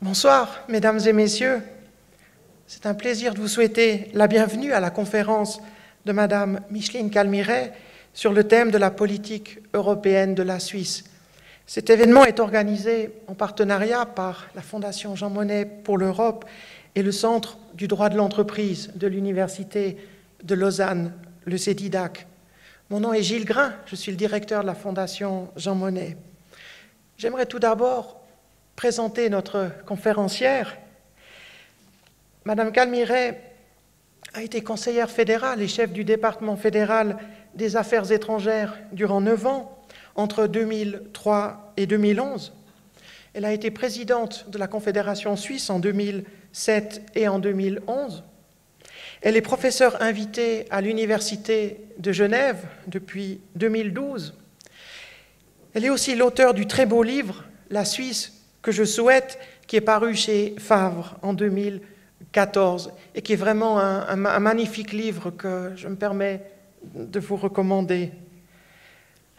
Bonsoir, mesdames et messieurs. C'est un plaisir de vous souhaiter la bienvenue à la conférence de Madame Micheline Calmiret sur le thème de la politique européenne de la Suisse. Cet événement est organisé en partenariat par la Fondation Jean Monnet pour l'Europe et le Centre du droit de l'entreprise de l'Université de Lausanne, le CEDIDAC. Mon nom est Gilles Grain, je suis le directeur de la Fondation Jean Monnet. J'aimerais tout d'abord présenter notre conférencière. Madame Calmiret a été conseillère fédérale et chef du département fédéral des affaires étrangères durant 9 ans, entre 2003 et 2011. Elle a été présidente de la Confédération suisse en 2007 et en 2011. Elle est professeure invitée à l'Université de Genève depuis 2012. Elle est aussi l'auteure du très beau livre « La Suisse que je souhaite », qui est paru chez Favre en 2014 et qui est vraiment un magnifique livre que je me permets de vous recommander.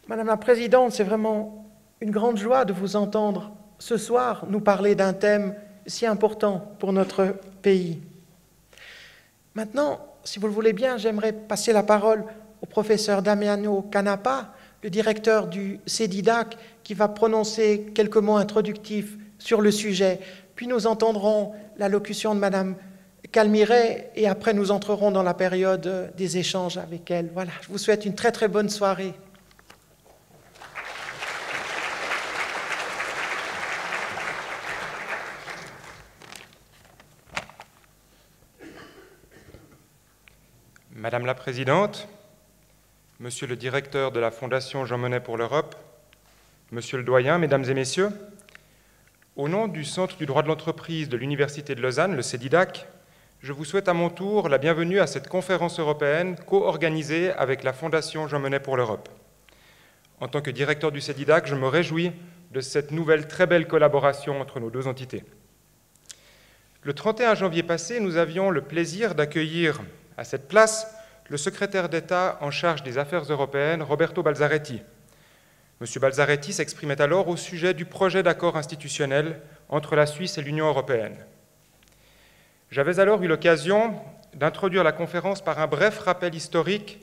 Madame la Présidente, c'est vraiment une grande joie de vous entendre ce soir nous parler d'un thème si important pour notre pays. Maintenant, si vous le voulez bien, j'aimerais passer la parole au professeur Damiano Canapa, le directeur du CEDIDAC, qui va prononcer quelques mots introductifs sur le sujet. Puis nous entendrons l'allocution de Madame Calmiret et après nous entrerons dans la période des échanges avec elle. Voilà, je vous souhaite une très très bonne soirée. Madame la Présidente, Monsieur le Directeur de la Fondation Jean Monnet pour l'Europe, Monsieur le Doyen, Mesdames et Messieurs, au nom du Centre du droit de l'entreprise de l'Université de Lausanne, le CEDIDAC, je vous souhaite à mon tour la bienvenue à cette conférence européenne co-organisée avec la Fondation Jean Monnet pour l'Europe. En tant que directeur du CEDIDAC, je me réjouis de cette nouvelle très belle collaboration entre nos deux entités. Le 31 janvier passé, nous avions le plaisir d'accueillir à cette place le secrétaire d'État en charge des affaires européennes, Roberto Balzaretti. M. Balzaretti s'exprimait alors au sujet du projet d'accord institutionnel entre la Suisse et l'Union européenne. J'avais alors eu l'occasion d'introduire la conférence par un bref rappel historique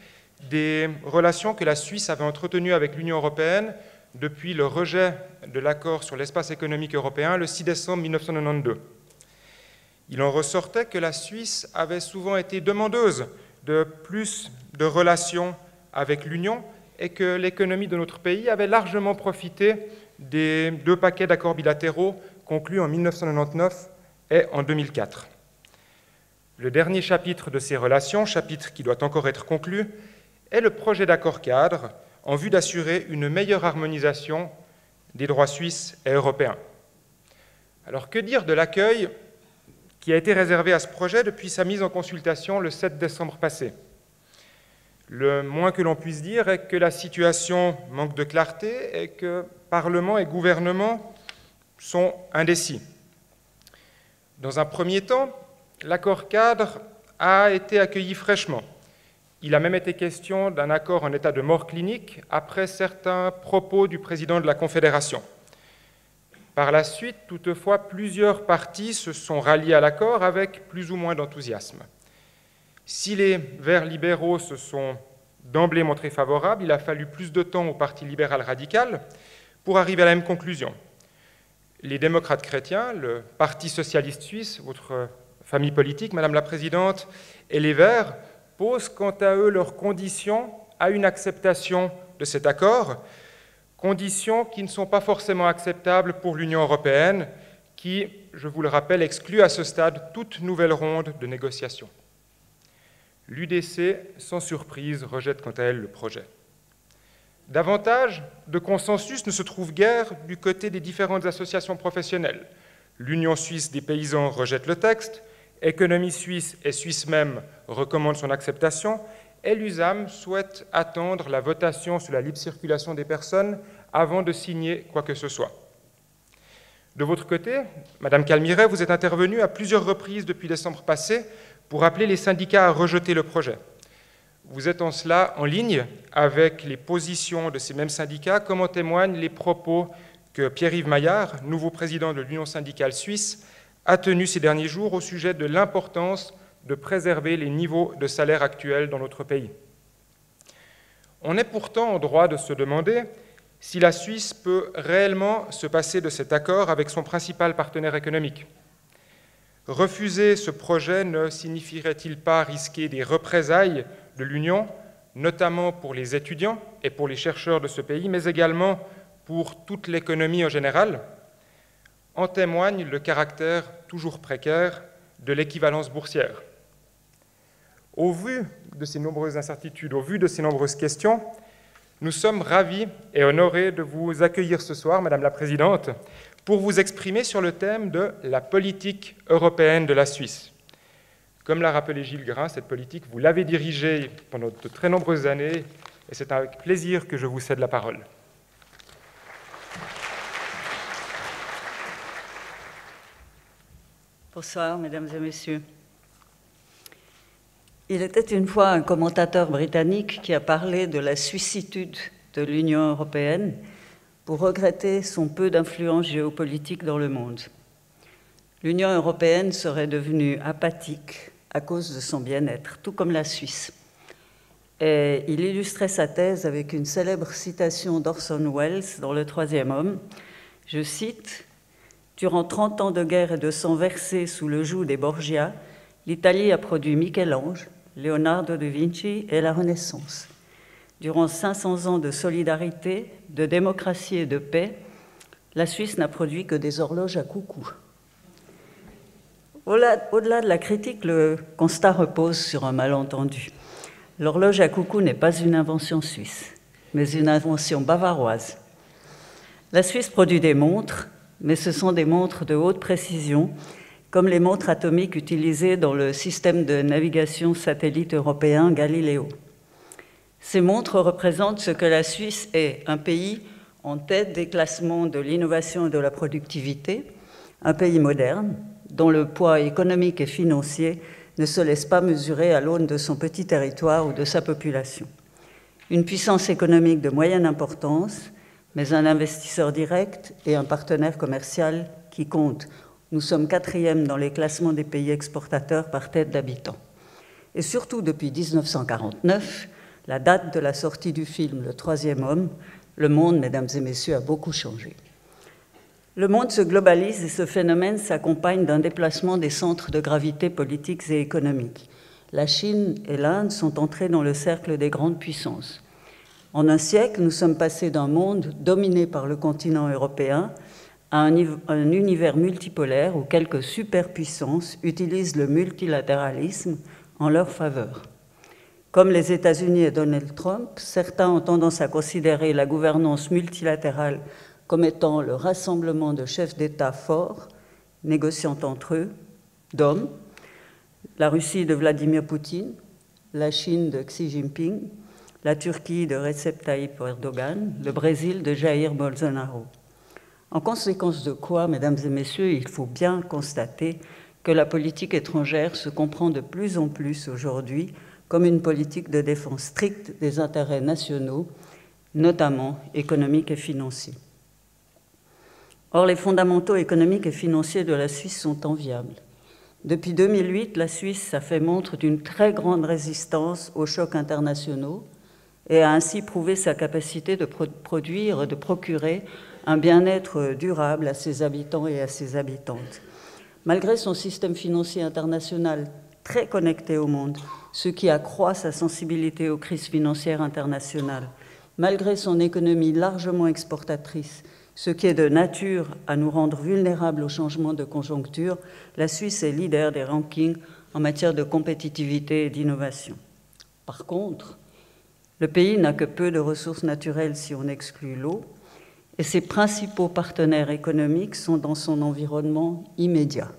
des relations que la Suisse avait entretenues avec l'Union européenne depuis le rejet de l'accord sur l'espace économique européen le 6 décembre 1992. Il en ressortait que la Suisse avait souvent été demandeuse de plus de relations avec l'Union et que l'économie de notre pays avait largement profité des 2 paquets d'accords bilatéraux conclus en 1999 et en 2004. Le dernier chapitre de ces relations, chapitre qui doit encore être conclu, est le projet d'accord cadre en vue d'assurer une meilleure harmonisation des droits suisses et européens. Alors que dire de l'accueil qui a été réservé à ce projet depuis sa mise en consultation le 7 décembre passé. Le moins que l'on puisse dire est que la situation manque de clarté et que Parlement et gouvernement sont indécis. Dans un premier temps, l'accord cadre a été accueilli fraîchement. Il a même été question d'un accord en état de mort clinique après certains propos du président de la Confédération. Par la suite, toutefois, plusieurs partis se sont ralliés à l'accord avec plus ou moins d'enthousiasme. Si les Verts libéraux se sont d'emblée montrés favorables, il a fallu plus de temps au Parti libéral radical pour arriver à la même conclusion. Les démocrates chrétiens, le Parti socialiste suisse, votre famille politique, Madame la Présidente, et les Verts posent quant à eux leurs conditions à une acceptation de cet accord, conditions qui ne sont pas forcément acceptables pour l'Union européenne, qui, je vous le rappelle, exclut à ce stade toute nouvelle ronde de négociations. L'UDC, sans surprise, rejette quant à elle le projet. Davantage de consensus ne se trouve guère du côté des différentes associations professionnelles. L'Union suisse des paysans rejette le texte, Économie suisse et Suisse même recommandent son acceptation, et l'USAM souhaite attendre la votation sur la libre circulation des personnes avant de signer quoi que ce soit. De votre côté, Madame Calmiret, vous êtes intervenue à plusieurs reprises depuis décembre passé pour appeler les syndicats à rejeter le projet. Vous êtes en cela en ligne avec les positions de ces mêmes syndicats, comme en témoignent les propos que Pierre-Yves Maillard, nouveau président de l'Union syndicale suisse, a tenu ces derniers jours au sujet de l'importance de préserver les niveaux de salaire actuels dans notre pays. On est pourtant en droit de se demander si la Suisse peut réellement se passer de cet accord avec son principal partenaire économique. Refuser ce projet ne signifierait-il pas risquer des représailles de l'Union, notamment pour les étudiants et pour les chercheurs de ce pays, mais également pour toute l'économie en général? En témoigne le caractère toujours précaire de l'équivalence boursière. Au vu de ces nombreuses incertitudes, au vu de ces nombreuses questions, nous sommes ravis et honorés de vous accueillir ce soir, Madame la Présidente, pour vous exprimer sur le thème de la politique européenne de la Suisse. Comme l'a rappelé Gilles Grain, cette politique, vous l'avez dirigée pendant de très nombreuses années, et c'est avec plaisir que je vous cède la parole. Bonsoir, mesdames et messieurs. Il était une fois un commentateur britannique qui a parlé de la suissitude de l'Union européenne pour regretter son peu d'influence géopolitique dans le monde. L'Union européenne serait devenue apathique à cause de son bien-être, tout comme la Suisse. Et il illustrait sa thèse avec une célèbre citation d'Orson Welles dans Le Troisième Homme. Je cite: « Durant 30 ans de guerre et de sang versé sous le joug des Borgia, l'Italie a produit Michel-Ange, Leonardo da Vinci et la Renaissance. Durant 500 ans de solidarité, de démocratie et de paix, la Suisse n'a produit que des horloges à coucou. » Au-delà de la critique, le constat repose sur un malentendu. L'horloge à coucou n'est pas une invention suisse, mais une invention bavaroise. La Suisse produit des montres, mais ce sont des montres de haute précision, comme les montres atomiques utilisées dans le système de navigation satellite européen Galileo. Ces montres représentent ce que la Suisse est, un pays en tête des classements de l'innovation et de la productivité, un pays moderne, dont le poids économique et financier ne se laisse pas mesurer à l'aune de son petit territoire ou de sa population. Une puissance économique de moyenne importance, mais un investisseur direct et un partenaire commercial qui compte. Nous sommes 4e dans les classements des pays exportateurs par tête d'habitants. Et surtout, depuis 1949, la date de la sortie du film Le Troisième Homme, le monde, mesdames et messieurs, a beaucoup changé. Le monde se globalise et ce phénomène s'accompagne d'un déplacement des centres de gravité politiques et économiques. La Chine et l'Inde sont entrées dans le cercle des grandes puissances. En un siècle, nous sommes passés d'un monde dominé par le continent européen à un univers multipolaire où quelques superpuissances utilisent le multilatéralisme en leur faveur. Comme les États-Unis et Donald Trump, certains ont tendance à considérer la gouvernance multilatérale comme étant le rassemblement de chefs d'État forts, négociant entre eux, d'hommes, la Russie de Vladimir Poutine, la Chine de Xi Jinping, la Turquie de Recep Tayyip Erdogan, le Brésil de Jair Bolsonaro. En conséquence de quoi, mesdames et messieurs, il faut bien constater que la politique étrangère se comprend de plus en plus aujourd'hui comme une politique de défense stricte des intérêts nationaux, notamment économiques et financiers. Or, les fondamentaux économiques et financiers de la Suisse sont enviables. Depuis 2008, la Suisse a fait montre d'une très grande résistance aux chocs internationaux et a ainsi prouvé sa capacité de produire et de procurer un bien-être durable à ses habitants et à ses habitantes. Malgré son système financier international très connecté au monde, ce qui accroît sa sensibilité aux crises financières internationales, malgré son économie largement exportatrice, ce qui est de nature à nous rendre vulnérables aux changements de conjoncture, la Suisse est leader des rankings en matière de compétitivité et d'innovation. Par contre, le pays n'a que peu de ressources naturelles si on exclut l'eau, et ses principaux partenaires économiques sont dans son environnement immédiat.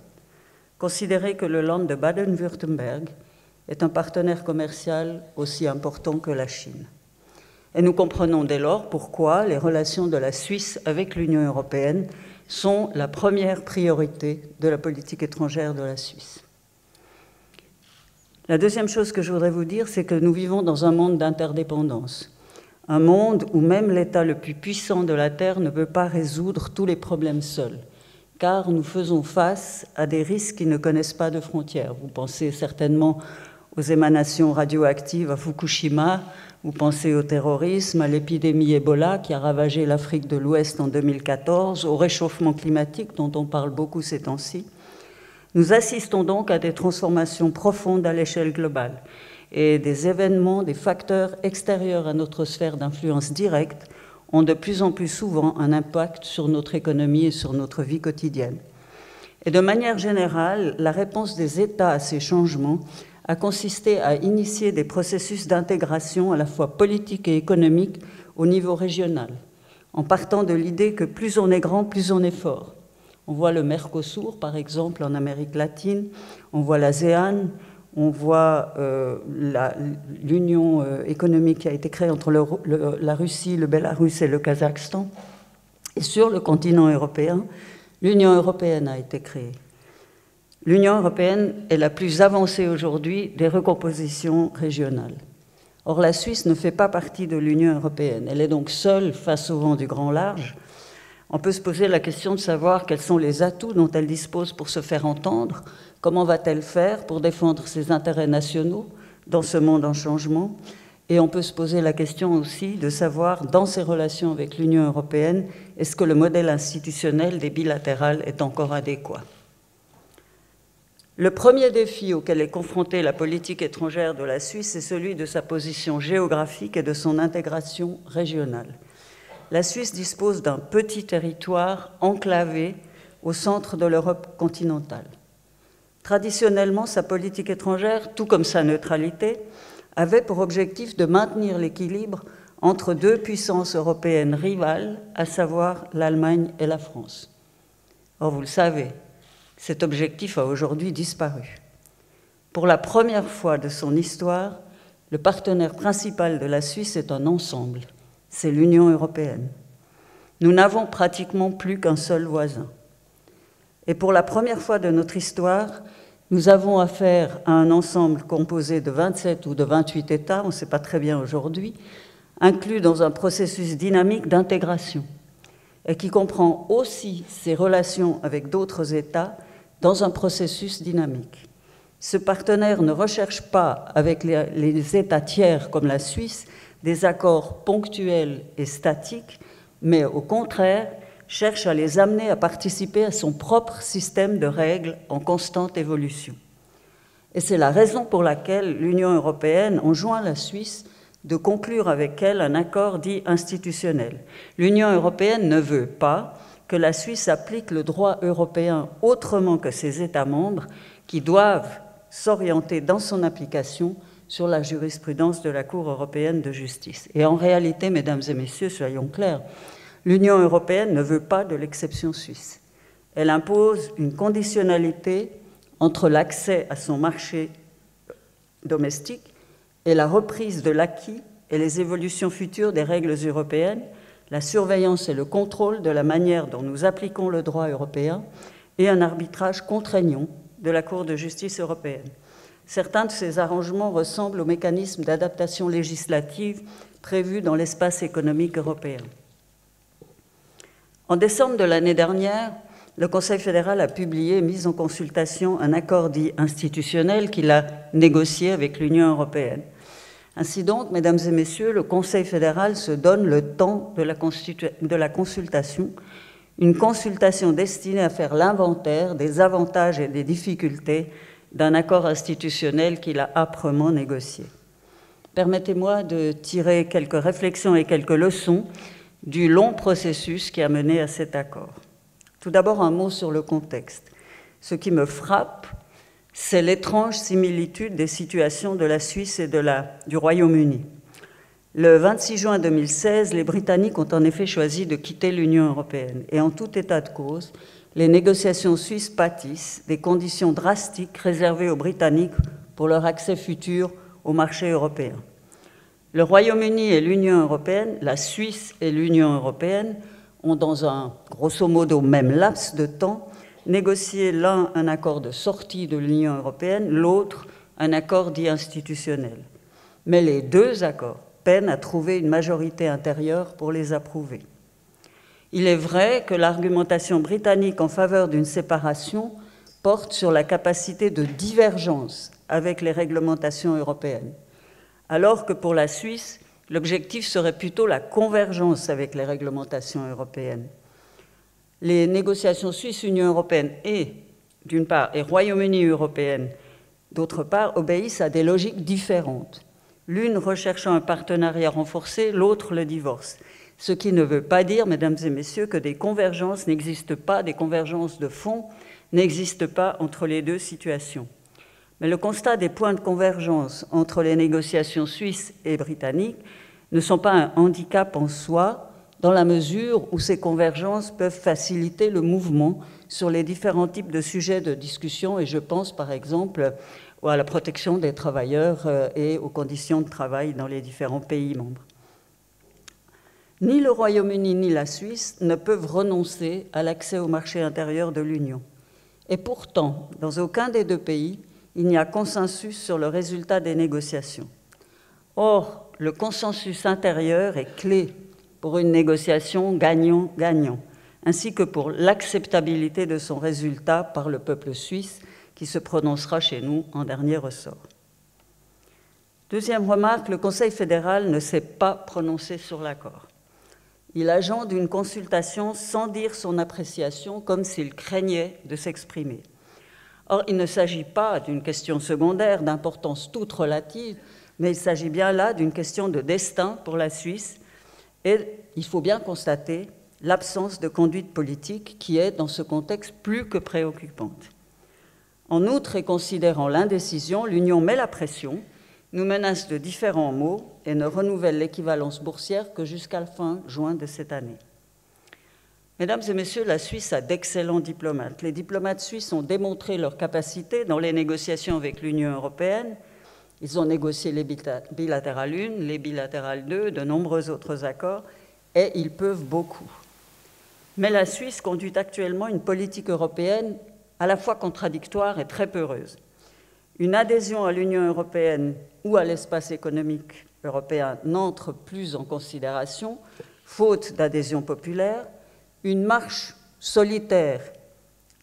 Considérez que le Land de Baden-Württemberg est un partenaire commercial aussi important que la Chine. Et nous comprenons dès lors pourquoi les relations de la Suisse avec l'Union européenne sont la première priorité de la politique étrangère de la Suisse. La deuxième chose que je voudrais vous dire, c'est que nous vivons dans un monde d'interdépendance. Un monde où même l'État le plus puissant de la Terre ne peut pas résoudre tous les problèmes seul, car nous faisons face à des risques qui ne connaissent pas de frontières. Vous pensez certainement aux émanations radioactives à Fukushima, vous pensez au terrorisme, à l'épidémie Ebola qui a ravagé l'Afrique de l'Ouest en 2014, au réchauffement climatique dont on parle beaucoup ces temps-ci. Nous assistons donc à des transformations profondes à l'échelle globale et des événements, des facteurs extérieurs à notre sphère d'influence directe ont de plus en plus souvent un impact sur notre économie et sur notre vie quotidienne. Et de manière générale, la réponse des États à ces changements a consisté à initier des processus d'intégration à la fois politique et économique au niveau régional, en partant de l'idée que plus on est grand, plus on est fort. On voit le Mercosur, par exemple, en Amérique latine, on voit l'ASEAN, on voit l'union économique qui a été créée entre la Russie, le Bélarus et le Kazakhstan. Et sur le continent européen, l'Union européenne a été créée. L'Union européenne est la plus avancée aujourd'hui des recompositions régionales. Or, la Suisse ne fait pas partie de l'Union européenne. Elle est donc seule face au vent du grand large. On peut se poser la question de savoir quels sont les atouts dont elle dispose pour se faire entendre. Comment va-t-elle faire pour défendre ses intérêts nationaux dans ce monde en changement? Et on peut se poser la question aussi de savoir, dans ses relations avec l'Union européenne, est-ce que le modèle institutionnel des bilatérales est encore adéquat? Le premier défi auquel est confrontée la politique étrangère de la Suisse est celui de sa position géographique et de son intégration régionale. La Suisse dispose d'un petit territoire enclavé au centre de l'Europe continentale. Traditionnellement, sa politique étrangère, tout comme sa neutralité, avait pour objectif de maintenir l'équilibre entre deux puissances européennes rivales, à savoir l'Allemagne et la France. Or, vous le savez, cet objectif a aujourd'hui disparu. Pour la première fois de son histoire, le partenaire principal de la Suisse est un ensemble, c'est l'Union européenne. Nous n'avons pratiquement plus qu'un seul voisin. Et pour la première fois de notre histoire, nous avons affaire à un ensemble composé de 27 ou de 28 États, on ne sait pas très bien aujourd'hui, inclus dans un processus dynamique d'intégration, et qui comprend aussi ses relations avec d'autres États dans un processus dynamique. Ce partenaire ne recherche pas, avec les États tiers comme la Suisse, des accords ponctuels et statiques, mais au contraire, cherche à les amener à participer à son propre système de règles en constante évolution. Et c'est la raison pour laquelle l'Union européenne enjoint la Suisse de conclure avec elle un accord dit institutionnel. L'Union européenne ne veut pas que la Suisse applique le droit européen autrement que ses États membres qui doivent s'orienter dans son application sur la jurisprudence de la Cour européenne de justice. Et en réalité, mesdames et messieurs, soyons clairs, l'Union européenne ne veut pas de l'exception suisse. Elle impose une conditionnalité entre l'accès à son marché domestique et la reprise de l'acquis et les évolutions futures des règles européennes, la surveillance et le contrôle de la manière dont nous appliquons le droit européen et un arbitrage contraignant de la Cour de justice européenne. Certains de ces arrangements ressemblent aux mécanismes d'adaptation législative prévus dans l'espace économique européen. En décembre de l'année dernière, le Conseil fédéral a publié et mis en consultation un accord dit institutionnel qu'il a négocié avec l'Union européenne. Ainsi donc, mesdames et messieurs, le Conseil fédéral se donne le temps de la consultation, une consultation destinée à faire l'inventaire des avantages et des difficultés d'un accord institutionnel qu'il a âprement négocié. Permettez-moi de tirer quelques réflexions et quelques leçons du long processus qui a mené à cet accord. Tout d'abord, un mot sur le contexte. Ce qui me frappe, c'est l'étrange similitude des situations de la Suisse et du Royaume-Uni. Le 26 juin 2016, les Britanniques ont en effet choisi de quitter l'Union européenne. Et en tout état de cause, les négociations suisses pâtissent des conditions drastiques réservées aux Britanniques pour leur accès futur au marché européen. Le Royaume-Uni et l'Union européenne, la Suisse et l'Union européenne, ont dans un grosso modo même laps de temps négocié l'un un accord de sortie de l'Union européenne, l'autre un accord dit institutionnel. Mais les deux accords peinent à trouver une majorité intérieure pour les approuver. Il est vrai que l'argumentation britannique en faveur d'une séparation porte sur la capacité de divergence avec les réglementations européennes, alors que pour la Suisse, l'objectif serait plutôt la convergence avec les réglementations européennes. Les négociations Suisse-Union européenne d'une part, et Royaume-Uni européenne, d'autre part, obéissent à des logiques différentes. L'une recherchant un partenariat renforcé, l'autre le divorce. Ce qui ne veut pas dire, mesdames et messieurs, que des convergences n'existent pas, des convergences de fond n'existent pas entre les deux situations. Mais le constat des points de convergence entre les négociations suisses et britanniques ne sont pas un handicap en soi, dans la mesure où ces convergences peuvent faciliter le mouvement sur les différents types de sujets de discussion, et je pense par exemple à la protection des travailleurs et aux conditions de travail dans les différents pays membres. Ni le Royaume-Uni ni la Suisse ne peuvent renoncer à l'accès au marché intérieur de l'Union. Et pourtant, dans aucun des deux pays, il n'y a consensus sur le résultat des négociations. Or, le consensus intérieur est clé pour une négociation gagnant-gagnant, ainsi que pour l'acceptabilité de son résultat par le peuple suisse, qui se prononcera chez nous en dernier ressort. Deuxième remarque, le Conseil fédéral ne s'est pas prononcé sur l'accord. Il agende une consultation sans dire son appréciation, comme s'il craignait de s'exprimer. Or, il ne s'agit pas d'une question secondaire d'importance toute relative, mais il s'agit bien là d'une question de destin pour la Suisse, et il faut bien constater l'absence de conduite politique qui est, dans ce contexte, plus que préoccupante. En outre, et considérant l'indécision, l'Union met la pression, nous menace de différents maux et ne renouvelle l'équivalence boursière que jusqu'à la fin juin de cette année. Mesdames et messieurs, la Suisse a d'excellents diplomates. Les diplomates suisses ont démontré leur capacité dans les négociations avec l'Union européenne. Ils ont négocié les bilatérales 1, les bilatérales 2, de nombreux autres accords, et ils peuvent beaucoup. Mais la Suisse conduit actuellement une politique européenne à la fois contradictoire et très peureuse. Une adhésion à l'Union européenne ou à l'espace économique européen n'entre plus en considération, faute d'adhésion populaire. Une marche solitaire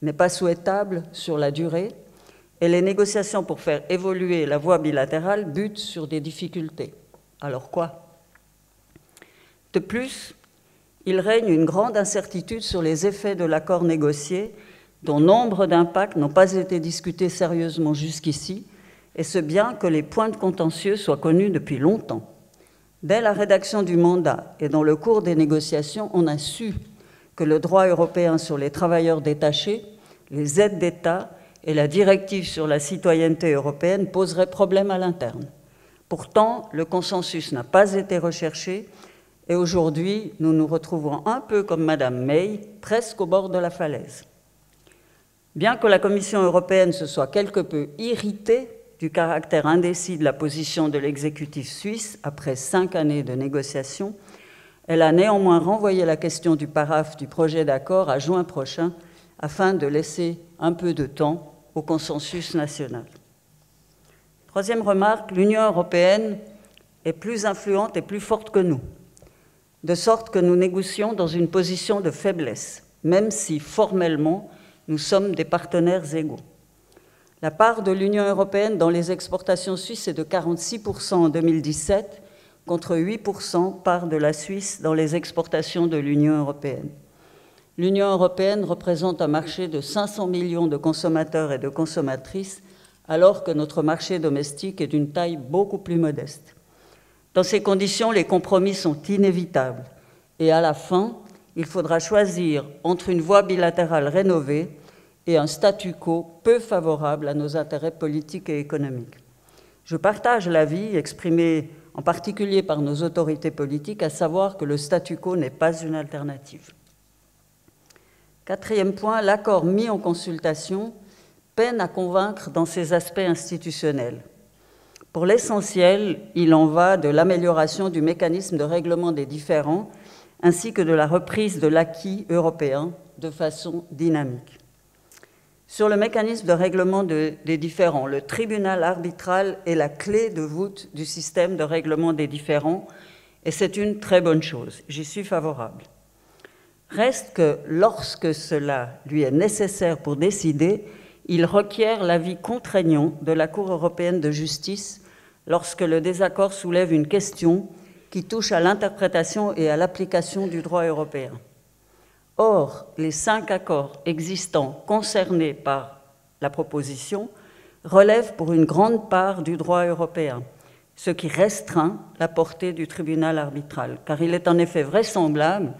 n'est pas souhaitable sur la durée, et les négociations pour faire évoluer la voie bilatérale butent sur des difficultés. Alors quoi? De plus, il règne une grande incertitude sur les effets de l'accord négocié, dont nombre d'impacts n'ont pas été discutés sérieusement jusqu'ici, et ce bien que les points de contentieux soient connus depuis longtemps. Dès la rédaction du mandat et dans le cours des négociations, on a su que le droit européen sur les travailleurs détachés, les aides d'État et la directive sur la citoyenneté européenne poseraient problème à l'interne. Pourtant, le consensus n'a pas été recherché et aujourd'hui, nous nous retrouvons un peu comme Madame May, presque au bord de la falaise. Bien que la Commission européenne se soit quelque peu irritée du caractère indécis de la position de l'exécutif suisse après 5 années de négociations, elle a néanmoins renvoyé la question du paraphe du projet d'accord à juin prochain afin de laisser un peu de temps au consensus national. Troisième remarque, l'Union européenne est plus influente et plus forte que nous, de sorte que nous négocions dans une position de faiblesse, même si formellement nous sommes des partenaires égaux. La part de l'Union européenne dans les exportations suisses est de 46% en 2017, contre 8% part de la Suisse dans les exportations de l'Union européenne. L'Union européenne représente un marché de 500 millions de consommateurs et de consommatrices, alors que notre marché domestique est d'une taille beaucoup plus modeste. Dans ces conditions, les compromis sont inévitables, et à la fin, il faudra choisir entre une voie bilatérale rénovée et un statu quo peu favorable à nos intérêts politiques et économiques. Je partage l'avis exprimé en particulier par nos autorités politiques, à savoir que le statu quo n'est pas une alternative. Quatrième point, l'accord mis en consultation peine à convaincre dans ses aspects institutionnels. Pour l'essentiel, il en va de l'amélioration du mécanisme de règlement des différends ainsi que de la reprise de l'acquis européen de façon dynamique. Sur le mécanisme de règlement des différends, le tribunal arbitral est la clé de voûte du système de règlement des différends et c'est une très bonne chose. J'y suis favorable. Reste que lorsque cela lui est nécessaire pour décider, il requiert l'avis contraignant de la Cour européenne de justice lorsque le désaccord soulève une question qui touche à l'interprétation et à l'application du droit européen. Or, les 5 accords existants concernés par la proposition relèvent pour une grande part du droit européen, ce qui restreint la portée du tribunal arbitral, car il est en effet vraisemblable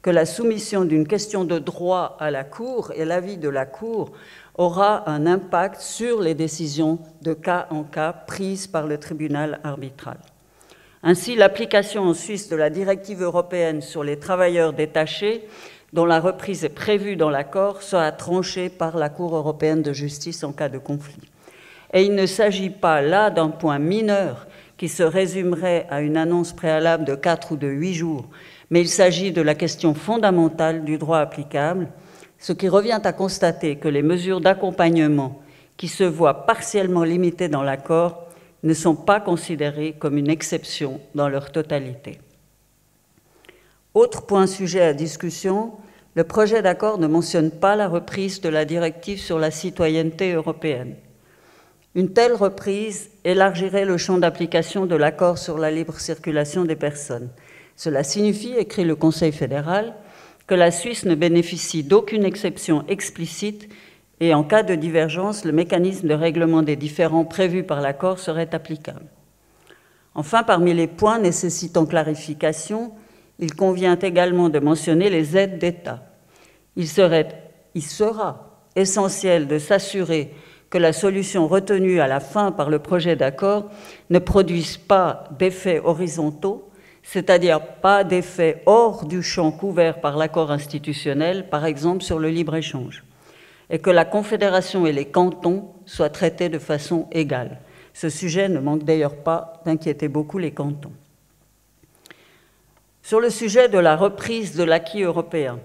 que la soumission d'une question de droit à la Cour et l'avis de la Cour aura un impact sur les décisions de cas en cas prises par le tribunal arbitral. Ainsi, l'application en Suisse de la directive européenne sur les travailleurs détachés, dont la reprise est prévue dans l'accord, sera tranchée par la Cour européenne de justice en cas de conflit. Et il ne s'agit pas là d'un point mineur qui se résumerait à une annonce préalable de 4 ou de 8 jours, mais il s'agit de la question fondamentale du droit applicable, ce qui revient à constater que les mesures d'accompagnement qui se voient partiellement limitées dans l'accord ne sont pas considérées comme une exception dans leur totalité. Autre point sujet à discussion, le projet d'accord ne mentionne pas la reprise de la directive sur la citoyenneté européenne. Une telle reprise élargirait le champ d'application de l'accord sur la libre circulation des personnes. Cela signifie, écrit le Conseil fédéral, que la Suisse ne bénéficie d'aucune exception explicite et en cas de divergence, le mécanisme de règlement des différends prévu par l'accord serait applicable. Enfin, parmi les points nécessitant clarification, il convient également de mentionner les aides d'État. Il sera essentiel de s'assurer que la solution retenue à la fin par le projet d'accord ne produise pas d'effets horizontaux, c'est-à-dire pas d'effets hors du champ couvert par l'accord institutionnel, par exemple sur le libre-échange, et que la Confédération et les cantons soient traités de façon égale. Ce sujet ne manque d'ailleurs pas d'inquiéter beaucoup les cantons. Sur le sujet de la reprise de l'acquis européen,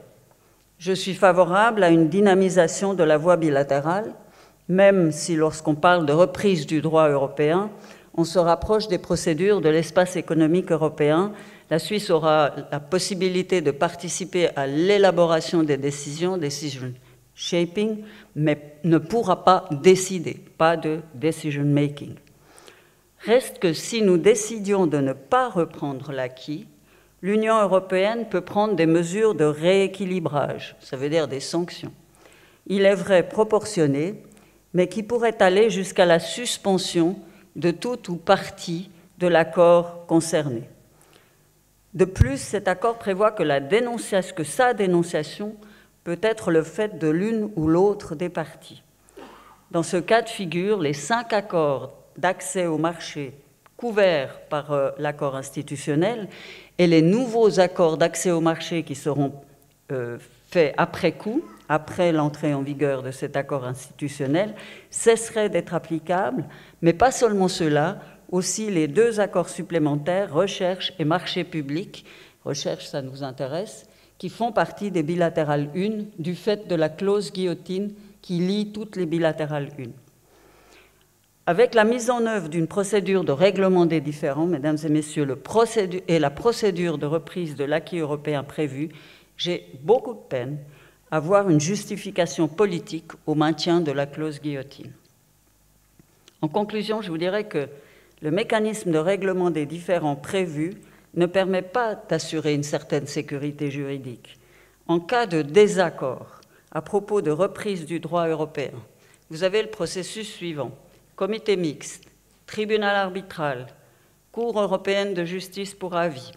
je suis favorable à une dynamisation de la voie bilatérale, même si lorsqu'on parle de reprise du droit européen, on se rapproche des procédures de l'espace économique européen. La Suisse aura la possibilité de participer à l'élaboration des décisions, decision shaping, mais ne pourra pas décider, pas de decision making. Reste que si nous décidions de ne pas reprendre l'acquis, l'Union européenne peut prendre des mesures de rééquilibrage, ça veut dire des sanctions. Il est vrai proportionnées, mais qui pourraient aller jusqu'à la suspension de tout ou partie de l'accord concerné. De plus, cet accord prévoit que sa dénonciation peut être le fait de l'une ou l'autre des parties. Dans ce cas de figure, les 5 accords d'accès au marché couverts par l'accord institutionnel et les nouveaux accords d'accès au marché qui seront faits après coup, après l'entrée en vigueur de cet accord institutionnel, cesseraient d'être applicables, mais pas seulement cela, aussi les 2 accords supplémentaires, recherche et marché public, recherche ça nous intéresse, qui font partie des bilatérales 1 du fait de la clause guillotine qui lie toutes les bilatérales 1. Avec la mise en œuvre d'une procédure de règlement des différends, mesdames et messieurs, et la procédure de reprise de l'acquis européen prévue, j'ai beaucoup de peine à voir une justification politique au maintien de la clause guillotine. En conclusion, je vous dirais que le mécanisme de règlement des différends prévu ne permet pas d'assurer une certaine sécurité juridique. En cas de désaccord à propos de reprise du droit européen, vous avez le processus suivant: comité mixte, tribunal arbitral, Cour européenne de justice pour avis,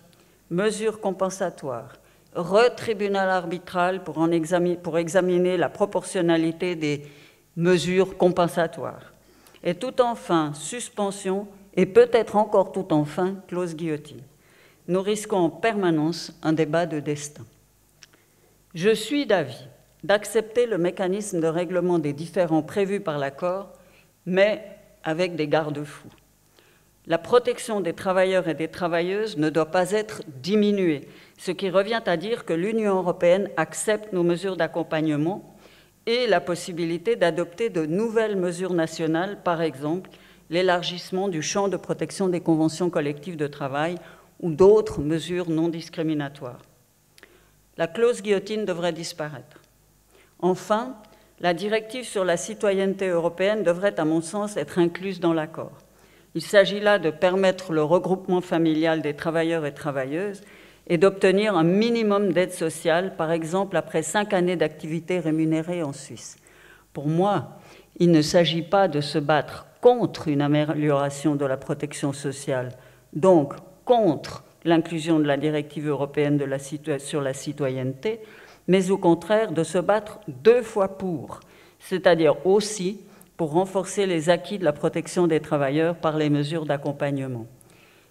mesures compensatoires, retribunal arbitral pour examiner la proportionnalité des mesures compensatoires, et tout enfin suspension, et peut-être encore tout enfin clause guillotine. Nous risquons en permanence un débat de destin. Je suis d'avis d'accepter le mécanisme de règlement des différends prévu par l'accord, mais avec des garde-fous. La protection des travailleurs et des travailleuses ne doit pas être diminuée, ce qui revient à dire que l'Union européenne accepte nos mesures d'accompagnement et la possibilité d'adopter de nouvelles mesures nationales, par exemple l'élargissement du champ de protection des conventions collectives de travail ou d'autres mesures non discriminatoires. La clause guillotine devrait disparaître. Enfin, la directive sur la citoyenneté européenne devrait, à mon sens, être incluse dans l'accord. Il s'agit là de permettre le regroupement familial des travailleurs et travailleuses et d'obtenir un minimum d'aide sociale, par exemple après 5 années d'activité rémunérée en Suisse. Pour moi, il ne s'agit pas de se battre contre une amélioration de la protection sociale, donc contre l'inclusion de la directive européenne sur la citoyenneté, mais au contraire de se battre 2 fois pour, c'est-à-dire aussi pour renforcer les acquis de la protection des travailleurs par les mesures d'accompagnement.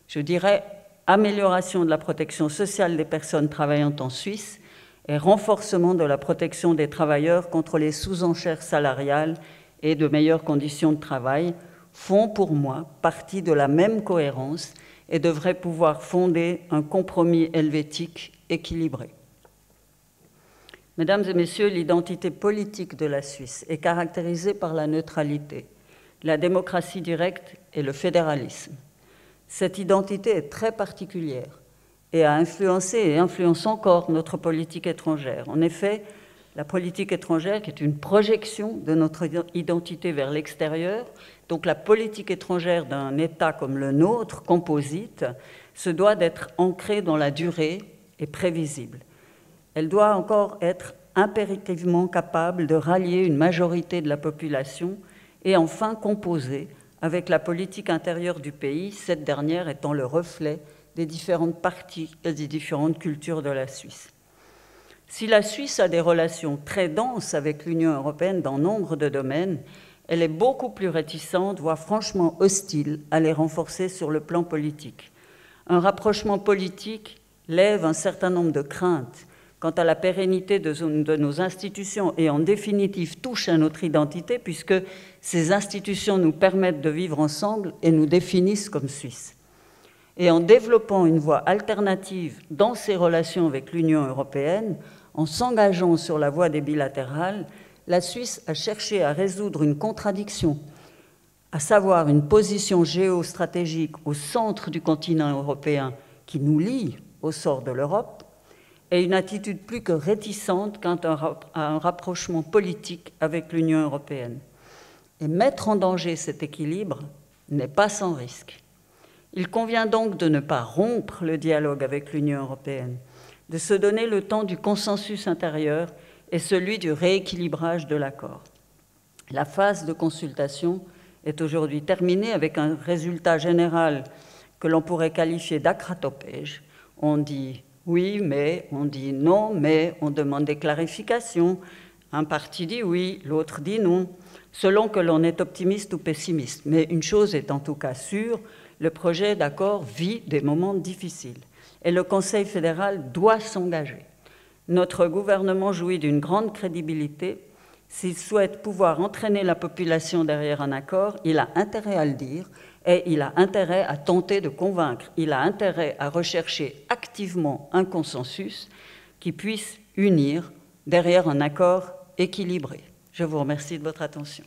Je dirais amélioration de la protection sociale des personnes travaillant en Suisse et renforcement de la protection des travailleurs contre les sous-enchères salariales et de meilleures conditions de travail font pour moi partie de la même cohérence et devraient pouvoir fonder un compromis helvétique équilibré. Mesdames et messieurs, l'identité politique de la Suisse est caractérisée par la neutralité, la démocratie directe et le fédéralisme. Cette identité est très particulière et a influencé et influence encore notre politique étrangère. En effet, la politique étrangère, qui est une projection de notre identité vers l'extérieur, donc la politique étrangère d'un État comme le nôtre, composite, se doit d'être ancrée dans la durée et prévisible. Elle doit encore être impérativement capable de rallier une majorité de la population et enfin composer avec la politique intérieure du pays, cette dernière étant le reflet des différentes parties et des différentes cultures de la Suisse. Si la Suisse a des relations très denses avec l'Union européenne dans nombre de domaines, elle est beaucoup plus réticente, voire franchement hostile, à les renforcer sur le plan politique. Un rapprochement politique lève un certain nombre de craintes quant à la pérennité de nos institutions et en définitive touche à notre identité puisque ces institutions nous permettent de vivre ensemble et nous définissent comme Suisses. Et en développant une voie alternative dans ses relations avec l'Union européenne, en s'engageant sur la voie des bilatérales, la Suisse a cherché à résoudre une contradiction, à savoir une position géostratégique au centre du continent européen qui nous lie au sort de l'Europe, et une attitude plus que réticente quant à un rapprochement politique avec l'Union européenne. Et mettre en danger cet équilibre n'est pas sans risque. Il convient donc de ne pas rompre le dialogue avec l'Union européenne, de se donner le temps du consensus intérieur et celui du rééquilibrage de l'accord. La phase de consultation est aujourd'hui terminée avec un résultat général que l'on pourrait qualifier d'acratopège. On dit oui, mais, on dit non, mais, on demande des clarifications. Un parti dit oui, l'autre dit non, selon que l'on est optimiste ou pessimiste. Mais une chose est en tout cas sûre, le projet d'accord vit des moments difficiles. Et le Conseil fédéral doit s'engager. Notre gouvernement jouit d'une grande crédibilité. S'il souhaite pouvoir entraîner la population derrière un accord, il a intérêt à le dire et il a intérêt à tenter de convaincre. Il a intérêt à rechercher activement un consensus qui puisse unir derrière un accord équilibré. Je vous remercie de votre attention.